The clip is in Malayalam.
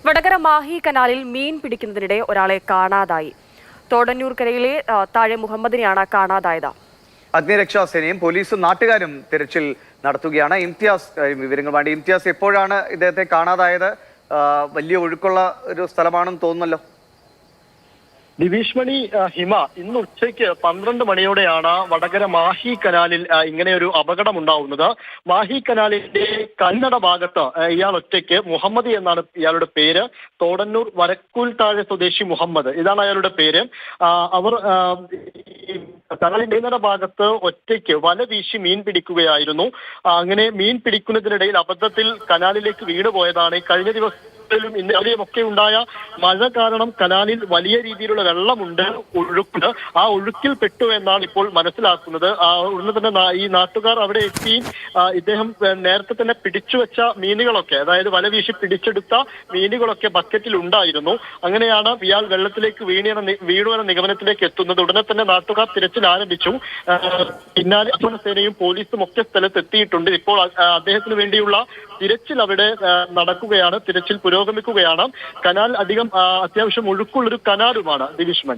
വടകര മാഹി കനാലിൽ മീൻ പിടിക്കുന്നതിനിടെ ഒരാളെ കാണാതായി. തോടന്നൂർ കരയിലെ താഴെ മുഹമ്മദിനെയാണ് കാണാതായത്. അഗ്നിരക്ഷാസേനയും പോലീസും നാട്ടുകാരും തിരച്ചിൽ നടത്തുകയാണ്. ഇംതിയാസ് വിവരങ്ങളുമായി. ഇംതിയാസ്, എപ്പോഴാണ് ഇദ്ദേഹത്തെ കാണാതായത്? വലിയ ഒഴുക്കുള്ള ഒരു സ്ഥലമാണെന്ന് തോന്നുന്നല്ലോ. ദിവിഷ് മണി, ഹിമ, ഇന്ന് ഉച്ചയ്ക്ക് 12 മണിയോടെയാണ് വടകര മാഹി കനാലിൽ ഇങ്ങനെയൊരു അപകടം ഉണ്ടാവുന്നത്. മാഹി കനാലിന്റെ കന്നഡ ഭാഗത്ത് ഇയാൾ ഒറ്റയ്ക്ക്, മുഹമ്മദ് എന്നാണ് ഇയാളുടെ പേര്, തോടന്നൂർ വരക്കൂൽ താഴെ സ്വദേശി മുഹമ്മദ്, ഇതാണ് അയാളുടെ പേര്. അവർ കനാലിന്റെ കന്നഡ ഭാഗത്ത് ഒറ്റയ്ക്ക് വല വീശി മീൻ പിടിക്കുകയായിരുന്നു. അങ്ങനെ മീൻ പിടിക്കുന്നതിനിടയിൽ അബദ്ധത്തിൽ കനാലിലേക്ക് വീണുപോയതാണ്. കഴിഞ്ഞ ദിവസം ഇന്നലെയും ഒക്കെ ഉണ്ടായ മഴ കാരണം കനാലിൽ വലിയ രീതിയിലുള്ള വെള്ളമുണ്ട്, ഒഴുക്കുണ്ട്. ആ ഒഴുക്കിൽ പെട്ടു എന്നാണ് ഇപ്പോൾ മനസ്സിലാക്കുന്നത്. ഉടനെ തന്നെ ഈ നാട്ടുകാർ അവിടെ എത്തി ഇദ്ദേഹം നേരത്തെ തന്നെ പിടിച്ചുവെച്ച മീനുകളൊക്കെ, അതായത് വല വീശി പിടിച്ചെടുത്ത മീനുകളൊക്കെ ബക്കറ്റിൽ ഉണ്ടായിരുന്നു. അങ്ങനെയാണ് ഇയാൾ വെള്ളത്തിലേക്ക് വീണു എന്ന നിഗമനത്തിലേക്ക് എത്തുന്നത്. ഉടനെ തന്നെ നാട്ടുകാർ തിരച്ചിൽ ആരംഭിച്ചു. പിന്നാലെ സേനയും പോലീസും ഒക്കെ സ്ഥലത്ത് എത്തിയിട്ടുണ്ട്. ഇപ്പോൾ അദ്ദേഹത്തിന് വേണ്ടിയുള്ള തിരച്ചിൽ അവിടെ നടക്കുകയാണ്. തിരച്ചിൽ പുരോഗമിക്കുകയാണ്. കനാൽ അത്യാവശ്യം ഒഴുക്കുള്ളൊരു കനാലുമാണ് ദിവിഷ്മൻ.